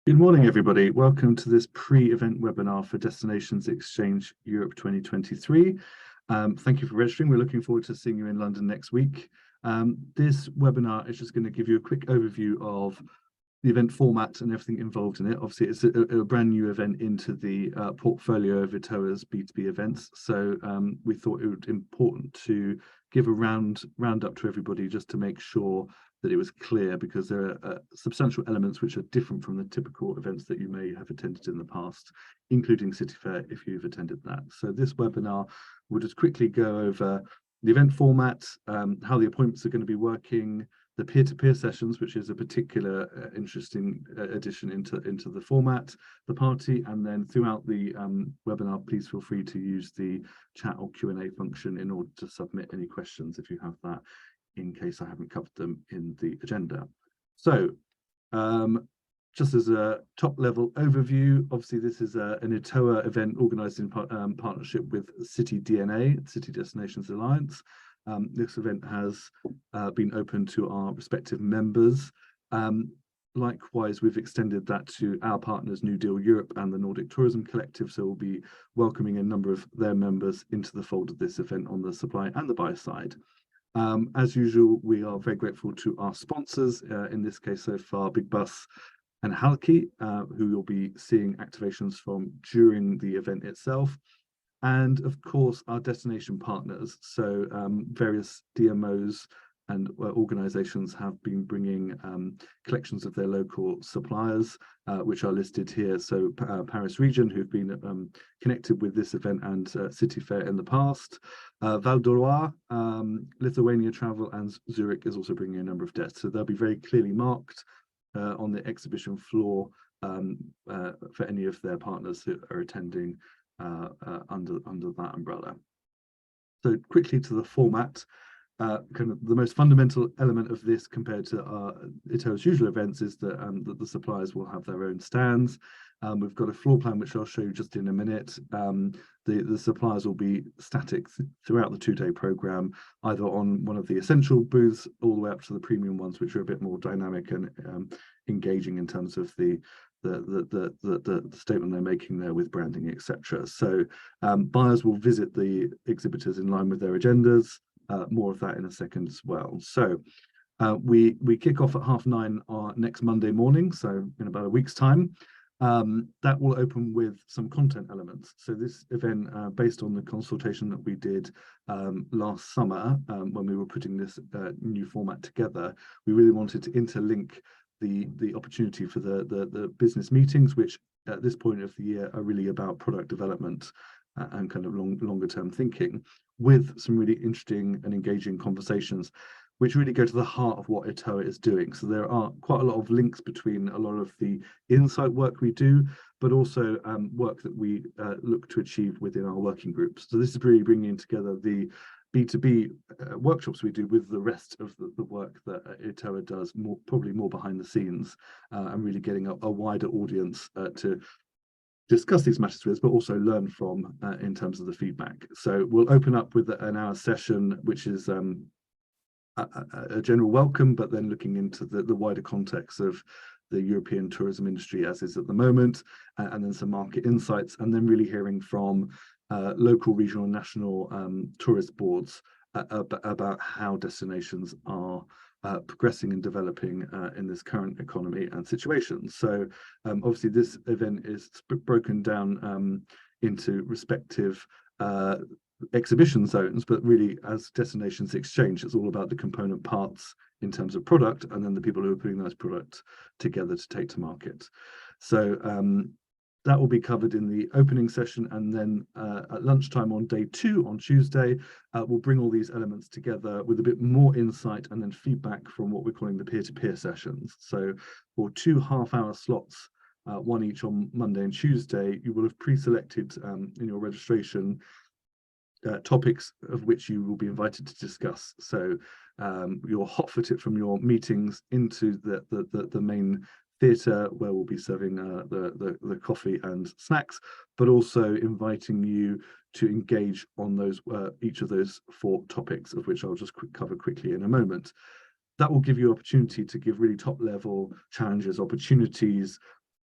Good morning, everybody. Welcome to this pre-event webinar for Destinations Exchange Europe 2023. Thank you for registering. We're looking forward to seeing you in London next week. This webinar is just going to give you a quick overview of the event format and everything involved in it. Obviously, it's a brand new event into the portfolio of ETOA's B2B events. So we thought it would be important to give a roundup to everybody just to make sure that it was clear, because there are substantial elements which are different from the typical events that you may have attended in the past, including City Fair if you've attended that. So this webinar will just quickly go over the event format, how the appointments are going to be working, the peer-to-peer sessions, which is a particular interesting addition into the format, the party, and then throughout the webinar, please feel free to use the chat or Q&A function in order to submit any questions if you have that, in case I haven't covered them in the agenda. So just as a top level overview, obviously this is an ETOA event organised in partnership with City DNA, City Destinations Alliance. This event has been open to our respective members. Likewise, we've extended that to our partners, New Deal Europe and the Nordic Tourism Collective, so we'll be welcoming a number of their members into the fold of this event on the supply and the buy side. As usual, we are very grateful to our sponsors, in this case so far, Big Bus and Halki, who you'll be seeing activations from during the event itself. And of course, our destination partners. So various DMOs and organizations have been bringing collections of their local suppliers, which are listed here. So Paris Region, who've been connected with this event and City Fair in the past. Val d'Oise, Lithuania Travel, and Zurich is also bringing a number of desks. So they'll be very clearly marked on the exhibition floor for any of their partners who are attending under that umbrella. So quickly to the format. Kind of the most fundamental element of this compared to our ETOA's usual events is that the suppliers will have their own stands. We've got a floor plan which I'll show you just in a minute. The suppliers will be static throughout the two-day program, either on one of the essential booths all the way up to the premium ones, which are a bit more dynamic and engaging in terms of the statement they're making there with branding, etc. So buyers will visit the exhibitors in line with their agendas. More of that in a second as well. So we kick off at 9:30 next Monday morning, so in about a week's time. That will open with some content elements. So this event, based on the consultation that we did last summer when we were putting this new format together, we really wanted to interlink the opportunity for the business meetings, which at this point of the year are really about product development and kind of longer term thinking, with some really interesting and engaging conversations which really go to the heart of what ETOA is doing. So there are quite a lot of links between a lot of the insight work we do, but also work that we look to achieve within our working groups. So this is really bringing together the B2B workshops we do with the rest of the work that ETOA does, probably more behind the scenes, and really getting a wider audience to discuss these matters with, but also learn from in terms of the feedback. So we'll open up with an hour session, which is a general welcome, but then looking into the wider context of the European tourism industry as is at the moment, and then some market insights, and then really hearing from local, regional, and national tourist boards about how destinations are progressing and developing in this current economy and situation. So obviously this event is broken down into respective exhibition zones, but really as Destinations Exchange, it's all about the component parts in terms of product, and then the people who are putting those products together to take to market. So that will be covered in the opening session, and then at lunchtime on day 2 on Tuesday, we'll bring all these elements together with a bit more insight and then feedback from what we're calling the peer-to-peer sessions. So for 2 half-hour slots, one each on Monday and Tuesday, you will have pre-selected in your registration topics of which you will be invited to discuss. So you're hot-footed from your meetings into the main theatre, where we'll be serving the coffee and snacks, but also inviting you to engage on those each of those 4 topics, of which I'll just cover quickly in a moment. That will give you opportunity to give really top level challenges, opportunities,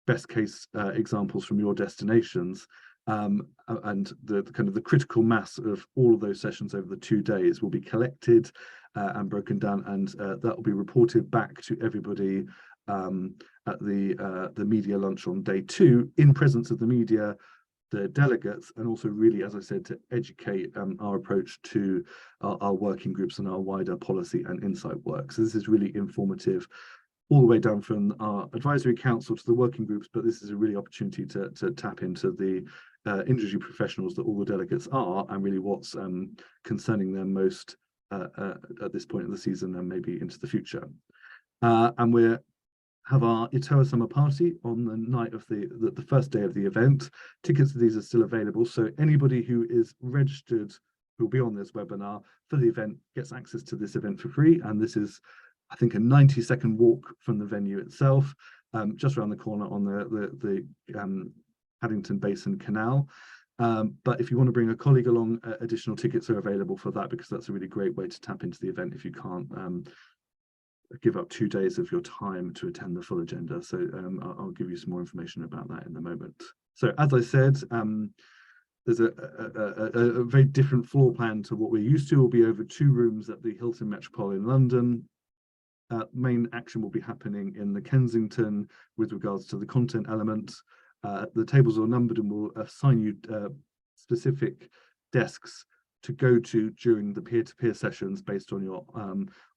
best case examples from your destinations. And the kind of the critical mass of all of those sessions over the 2 days will be collected and broken down, and that will be reported back to everybody at the media lunch on day 2 in presence of the media, the delegates, and also really, as I said, to educate our approach to our working groups and our wider policy and insight work. So this is really informative all the way down from our advisory council to the working groups, but this is a really opportunity to tap into the industry professionals that all the delegates are, and really what's concerning them most at this point of the season and maybe into the future. And we have our ETOA summer party on the night of the first day of the event. Tickets to these are still available, so anybody who is registered who will be on this webinar for the event gets access to this event for free. And this is, I think, a 90-second walk from the venue itself, just around the corner on the Paddington Basin Canal. But if you want to bring a colleague along, additional tickets are available for that, because that's a really great way to tap into the event if you can't give up 2 days of your time to attend the full agenda. So I'll give you some more information about that in a moment. So as I said, there's a very different floor plan to what we're used to. We'll be over 2 rooms at the Hilton Metropole in London. Main action will be happening in the Kensington with regards to the content element. The tables are numbered and will assign you specific desks to go to during the peer-to-peer sessions based on your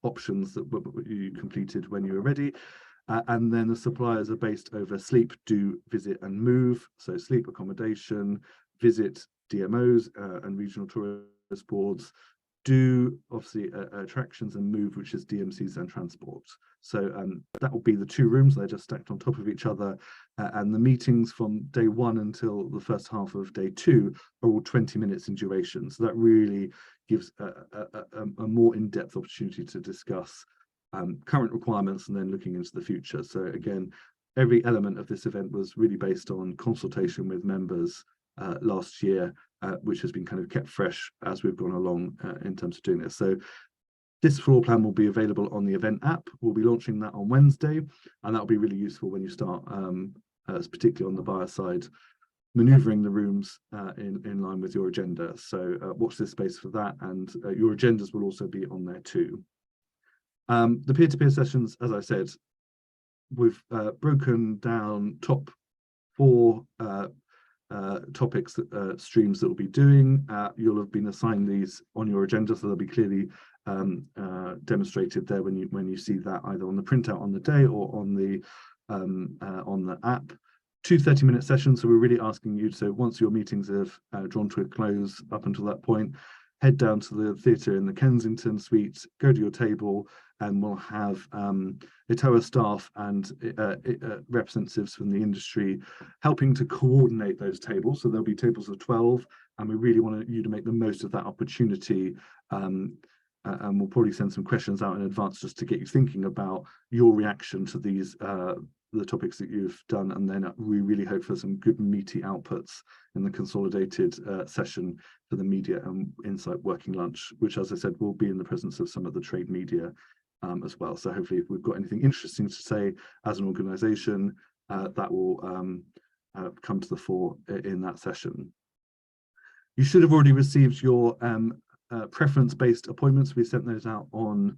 options that you completed when you were ready. And then the suppliers are based over sleep, do, visit and move. So sleep, accommodation, visit, DMOs and regional tourist boards, do obviously attractions, and move, which is DMCs and transport. So that will be the 2 rooms. They're just stacked on top of each other, and the meetings from day 1 until the first half of day 2 are all 20 minutes in duration. So that really gives a more in-depth opportunity to discuss current requirements and then looking into the future. So again, every element of this event was really based on consultation with members last year, which has been kind of kept fresh as we've gone along in terms of doing this. So this floor plan will be available on the event app. We'll be launching that on Wednesday, and that'll be really useful when you start, particularly on the buyer side, manoeuvring the rooms in line with your agenda. So watch this space for that, and your agendas will also be on there too. The peer-to-peer sessions, as I said, we've broken down top 4 topics, streams that we'll be doing. You'll have been assigned these on your agenda, so they'll be clearly demonstrated there when you see that either on the printout on the day or on the app. 2 30-minute sessions, so we're really asking you to, once your meetings have drawn to a close up until that point, head down to the theatre in the Kensington suite, go to your table, and we'll have ETOA staff and representatives from the industry helping to coordinate those tables. So there'll be tables of 12, and we really want you to make the most of that opportunity. And we'll probably send some questions out in advance just to get you thinking about your reaction to these the topics that you've done, and then we really hope for some good meaty outputs in the consolidated session for the media and insight working lunch, which, as I said, will be in the presence of some of the trade media as well. So hopefully, if we've got anything interesting to say as an organisation, that will come to the fore in that session. You should have already received your preference-based appointments. We sent those out on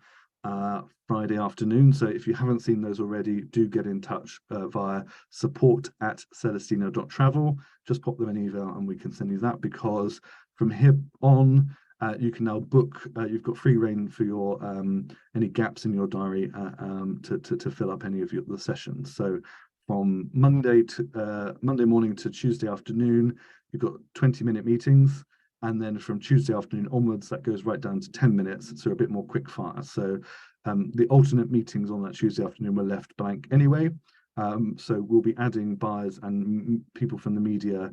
Friday afternoon, so if you haven't seen those already, do get in touch via support@celestina.travel. Just pop them an email and we can send you that, because from here on you can now book. You've got free rein for your any gaps in your diary to fill up any of the sessions. So from Monday morning to Tuesday afternoon, you've got 20-minute meetings. And then from Tuesday afternoon onwards, that goes right down to 10 minutes, so a bit more quick fire. So the alternate meetings on that Tuesday afternoon were left blank anyway. So we'll be adding buyers and people from the media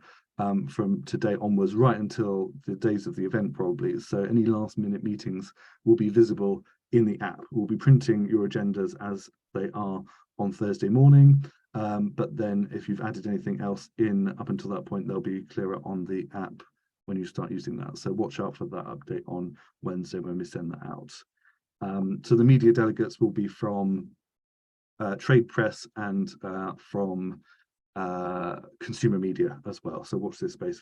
from today onwards, right until the days of the event probably. So any last minute meetings will be visible in the app. We'll be printing your agendas as they are on Thursday morning. But then if you've added anything else in up until that point, they'll be clearer on the app when you start using that. So watch out for that update on Wednesday when we send that out. So the media delegates will be from trade press and from consumer media as well. So watch this space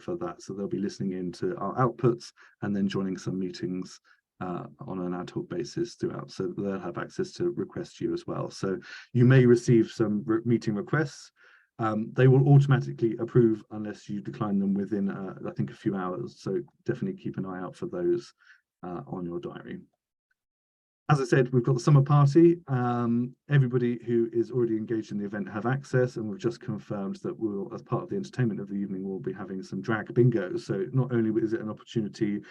for that. So they'll be listening in to our outputs and then joining some meetings on an ad hoc basis throughout. So they'll have access to request you as well. So you may receive some meeting requests. They will automatically approve unless you decline them within, I think, a few hours. So definitely keep an eye out for those on your diary. As I said, we've got the summer party. Everybody who is already engaged in the event have access, and we've just confirmed that we'll, as part of the entertainment of the evening, we'll be having some drag bingo. So not only is it an opportunity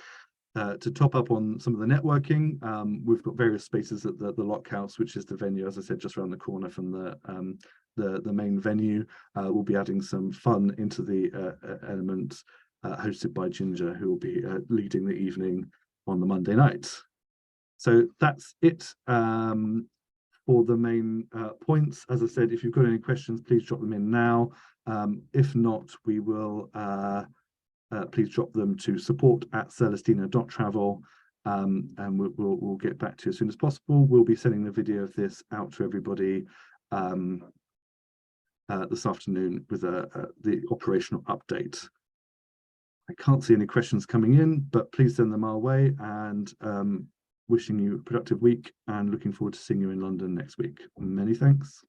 to top up on some of the networking, we've got various spaces at the Lock House, which is the venue, as I said, just around the corner from the main venue. We'll be adding some fun into the element, hosted by Ginger, who will be leading the evening on the Monday night. So that's it for the main points. As I said, if you've got any questions, please drop them in now. If not, we will please drop them to support@celestina.travel, and we'll get back to you as soon as possible. We'll be sending the video of this out to everybody this afternoon with the operational update. I can't see any questions coming in, but please send them our way, and wishing you a productive week and looking forward to seeing you in London next week. Many thanks.